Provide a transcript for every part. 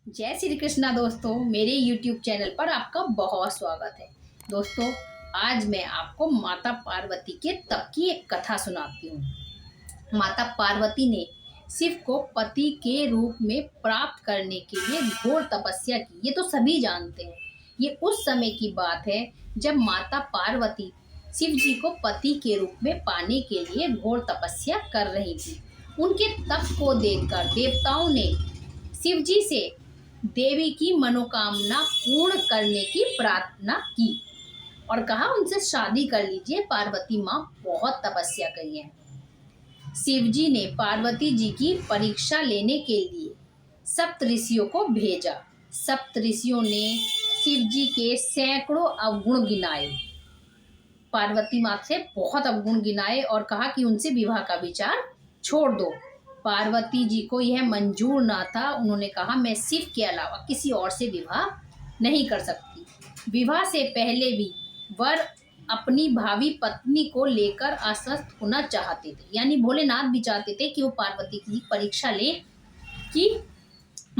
जय श्री कृष्णा दोस्तों, मेरे YouTube चैनल पर आपका बहुत स्वागत है। दोस्तों, आज मैं आपको माता पार्वती के तप की एक कथा सुनाती हूँ। माता पार्वती ने शिव को पति के रूप में प्राप्त करने के लिए घोर तपस्या की। ये तो सभी जानते हैं। ये उस समय की बात है जब माता पार्वती शिव जी को पति के रूप में पाने के लिए घोर तपस्या कर रही थी। उनके तप को देखकर देवताओं ने शिव जी से देवी की मनोकामना पूर्ण करने की प्रार्थना की और कहा उनसे शादी कर लीजिए, पार्वती माँ बहुत तपस्या करी है। शिव जी ने पार्वती जी की परीक्षा लेने के लिए सप्त ऋषियों को भेजा। सप्त ऋषियों ने शिव जी के सैकड़ों अवगुण गिनाए, पार्वती माँ से बहुत अवगुण गिनाए और कहा कि उनसे विवाह का विचार छोड़ दो। पार्वती जी को यह मंजूर ना था। उन्होंने कहा, मैं शिव के अलावा किसी और से विवाह नहीं कर सकती। विवाह से पहले भी वर अपनी भावी पत्नी को लेकर आश्वस्त होना चाहते थे, यानी भोलेनाथ भी चाहते थे कि वो पार्वती की परीक्षा ले कि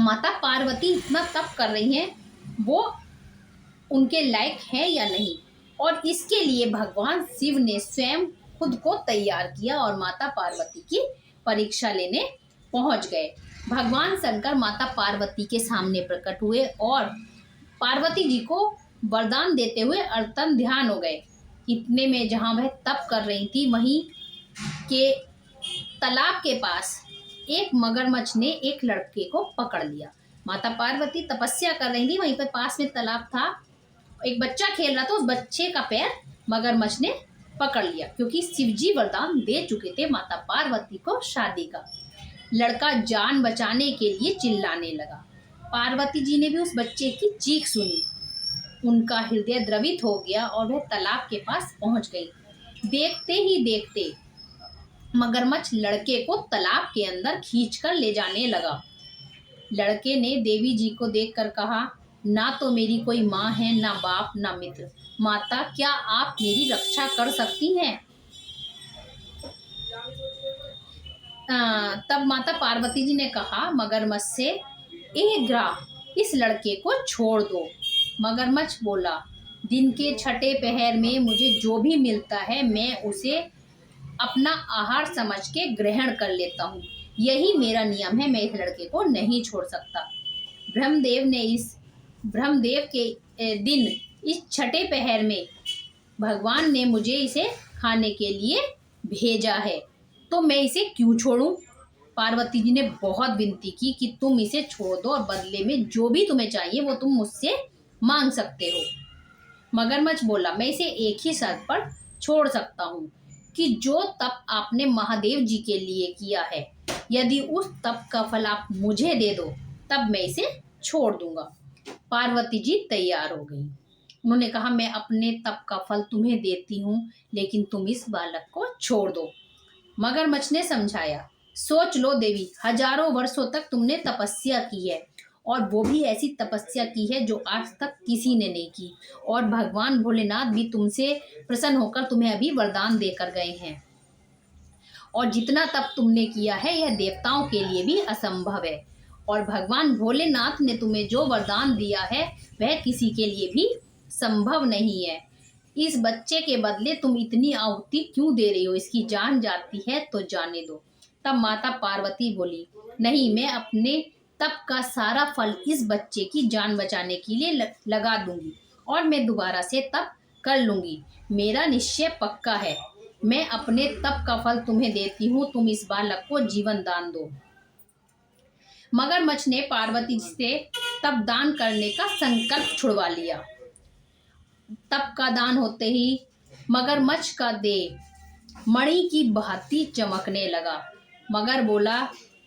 माता पार्वती इतना तप कर रही हैं, वो उनके लायक है या नहीं। और इसके लिए भगवान शिव ने स्वयं खुद को तैयार किया और माता पार्वती की परीक्षा लेने पहुंच गए। भगवान शंकर माता पार्वती के सामने प्रकट हुए और पार्वती जी को वरदान देते हुए अर्थन ध्यान हो गए। इतने में जहां वह तप कर रही थी, वहीं के तालाब के पास एक मगरमच्छ ने एक लड़के को पकड़ लिया। माता पार्वती तपस्या कर रही थी, वहीं पर पास में तालाब था, एक बच्चा खेल रहा था, उस बच्चे का पैर मगरमच्छ ने पकड़ लिया, क्योंकि शिवजी वरदान दे चुके थे माता पार्वती को शादी का। लड़का जान बचाने के लिए चिल्लाने लगा। पार्वती जी ने भी उस बच्चे की चीख सुनी। उनका हृदय द्रवित हो गया और वह तालाब के पास पहुंच गई। देखते ही देखते मगरमच्छ लड़के को तालाब के अंदर खींचकर ले जाने लगा। लड़के ने देवी जी को देखकर कहा, ना तो मेरी कोई माँ है, ना बाप, ना मित्र। माता, क्या आप मेरी रक्षा कर सकती हैं? तब माता पार्वती जी ने कहा मगरमच्छ से, ए ग्राह, इस लड़के को छोड़ दो। मगरमच्छ बोला, दिन के छठे पहर में मुझे जो भी मिलता है मैं उसे अपना आहार समझ के ग्रहण कर लेता हूँ। यही मेरा नियम है, मैं इस लड़के को नहीं छोड़ सकता। ब्रह्मदेव के दिन इस छठे पहर में भगवान ने मुझे इसे खाने के लिए भेजा है, तो मैं इसे क्यों छोड़ूं? पार्वती जी ने बहुत विनती की कि तुम इसे छोड़ दो और बदले में जो भी तुम्हें चाहिए वो तुम मुझसे मांग सकते हो। मगरमच्छ बोला, मैं इसे एक ही शर्त पर छोड़ सकता हूँ कि जो तप आपने महादेव जी के लिए किया है, यदि उस तप का फल आप मुझे दे दो तब मैं इसे छोड़ दूंगा। पार्वती जी तैयार हो गई। उन्होंने कहा, मैं अपने तप का फल तुम्हें देती हूँ, लेकिन तुम इस बालक को छोड़ दो। मगरमच्छ ने समझाया, सोच लो देवी, हजारों वर्षों तक तुमने तपस्या की है और वो भी ऐसी तपस्या की है जो आज तक किसी ने नहीं की, और भगवान भोलेनाथ भी तुमसे प्रसन्न होकर तुम्हें अभी वरदान देकर गए हैं। और जितना तप तुमने किया है यह देवताओं के लिए भी असंभव है, और भगवान भोलेनाथ ने तुम्हें जो वरदान दिया है वह किसी के लिए भी संभव नहीं है। इस बच्चे के बदले तुम इतनी आहुति क्यों दे रही हो? इसकी जान जाती है तो जाने दो। तब माता पार्वती बोली, नहीं, मैं अपने तप का सारा फल इस बच्चे की जान बचाने के लिए लगा दूंगी और मैं दोबारा से तप कर लूंगी। मेरा निश्चय पक्का है। मैं अपने तप का फल तुम्हें देती हूँ, तुम इस बालक को जीवन दान दो। मगरमच्छ ने पार्वती से तप दान करने का संकल्प छुड़वा लिया। तप का दान होते ही मगरमच्छ का देह मणि की भांति चमकने लगा। मगर बोला,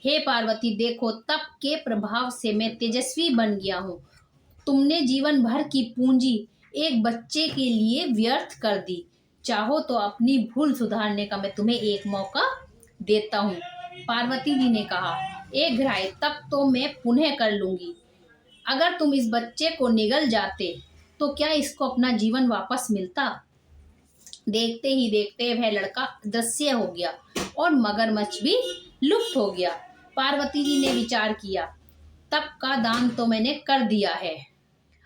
हे पार्वती, देखो, तप के प्रभाव से मैं तेजस्वी बन गया हूँ। तुमने जीवन भर की पूंजी एक बच्चे के लिए व्यर्थ कर दी। चाहो तो अपनी भूल सुधारने का मैं तुम्हें एक मौका देता हूँ। पार्वती जी ने कहा, एक घाय तब तो मैं पुनः कर लूंगी। अगर तुम इस बच्चे को निगल जाते तो क्या इसको अपना जीवन वापस मिलता? देखते ही देखते वह लड़का अदृश्य हो गया और मगरमच्छ भी लुप्त हो गया। पार्वती जी ने विचार किया, तप का दान तो मैंने कर दिया है,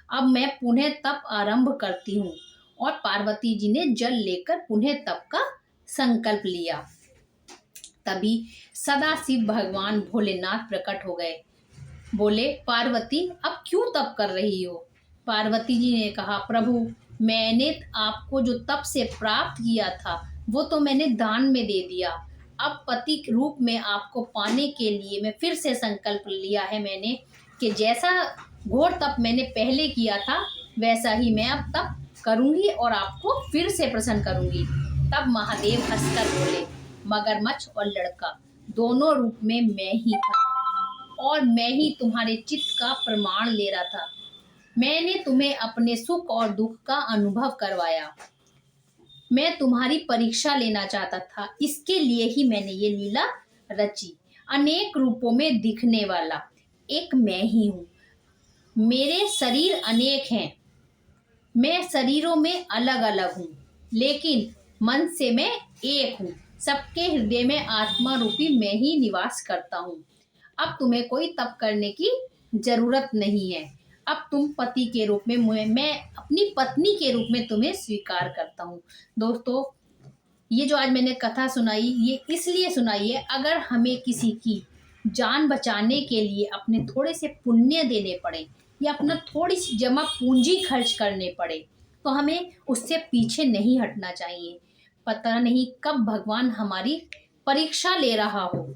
अब मैं पुनः तप आरंभ करती हूँ। और पार्वती जी ने जल लेकर पुनः तप का संकल्प लिया। तभी सदाशिव भगवान भोलेनाथ प्रकट हो गए। बोले, पार्वती अब क्यों तप कर रही हो? पार्वती जी ने कहा, प्रभु मैंने आपको जो तप से प्राप्त किया था वो तो मैंने दान में दे दिया। अब पति के रूप में आपको पाने के लिए मैं फिर से संकल्प लिया है मैंने कि जैसा घोर तप मैंने पहले किया था वैसा ही मैं अब तप करूंगी और आपको फिर से प्रसन्न करूंगी। तब महादेव हंसकर बोले, मगरमच्छ और लड़का दोनों रूप में मैं ही था और मैं ही तुम्हारे चित्त का प्रमाण ले रहा था। मैंने तुम्हें अपने सुख और दुख का अनुभव करवाया। मैं तुम्हारी परीक्षा लेना चाहता था, इसके लिए ही मैंने ये लीला रची। अनेक रूपों में दिखने वाला एक मैं ही हूँ। मेरे शरीर अनेक हैं, मैं शरीरों में अलग अलग हूँ, लेकिन मन से मैं एक हूँ। सबके हृदय में आत्मा रूपी मैं ही निवास करता हूँ। अब तुम्हें कोई तप करने की जरूरत नहीं है। अब तुम पति के रूप में मैं अपनी पत्नी के रूप में तुम्हें स्वीकार करता हूँ। दोस्तों, ये जो आज मैंने कथा सुनाई ये इसलिए सुनाई है, अगर हमें किसी की जान बचाने के लिए अपने थोड़े से पुण्य देने पड़े या अपना थोड़ी सी जमा पूंजी खर्च करने पड़े तो हमें उससे पीछे नहीं हटना चाहिए। पता नहीं कब भगवान हमारी परीक्षा ले रहा हो।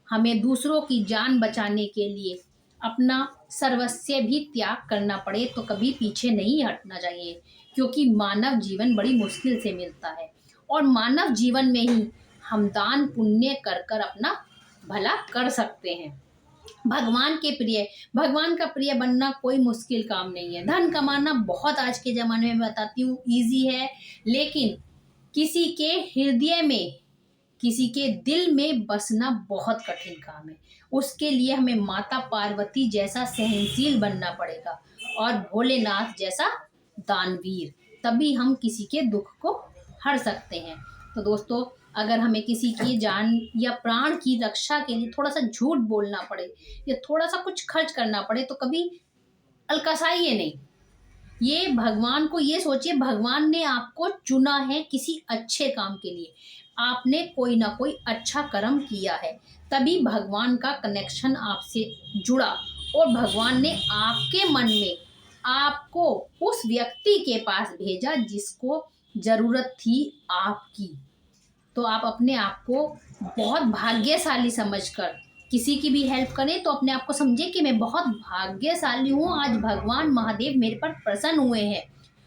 हमें दूसरों की जान बचाने के लिए अपना सर्वस्व भी त्याग करना पड़े तो कभी पीछे नहीं हटना चाहिए, क्योंकि मानव जीवन बड़ी मुश्किल से मिलता है और मानव जीवन में ही हम दान पुण्य कर कर अपना भला कर सकते हैं। भगवान का प्रिय बनना कोई मुश्किल काम नहीं है। धन कमाना बहुत आज के ज़माने में बताती हूँ ईजी है, लेकिन किसी के हृदय में किसी के दिल में बसना बहुत कठिन काम है। उसके लिए हमें माता पार्वती जैसा सहनशील बनना पड़ेगा और भोलेनाथ जैसा दानवीर, तभी हम किसी के दुख को हर सकते हैं। तो दोस्तों, अगर हमें किसी की जान या प्राण की रक्षा के लिए थोड़ा सा झूठ बोलना पड़े या थोड़ा सा कुछ खर्च करना पड़े तो कभी अल्कसाइए नहीं। ये भगवान को ये सोचिए, भगवान ने आपको चुना है किसी अच्छे काम के लिए। आपने कोई ना कोई अच्छा कर्म किया है, तभी भगवान का कनेक्शन आपसे जुड़ा और भगवान ने आपके मन में आपको उस व्यक्ति के पास भेजा जिसको जरूरत थी आपकी। तो आप अपने आप को बहुत भाग्यशाली समझकर किसी की भी हेल्प करें तो अपने आप को समझे कि मैं बहुत भाग्यशाली हूँ, आज भगवान महादेव मेरे पर प्रसन्न हुए हैं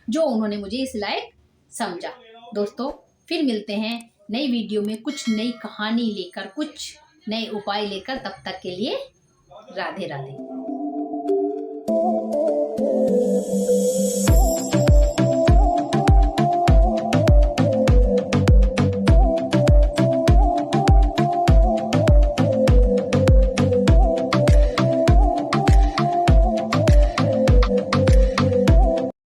जो उन्होंने मुझे इस लायक समझा। दोस्तों, फिर मिलते हैं नई वीडियो में कुछ नई कहानी लेकर, कुछ नए उपाय लेकर। तब तक के लिए राधे राधे।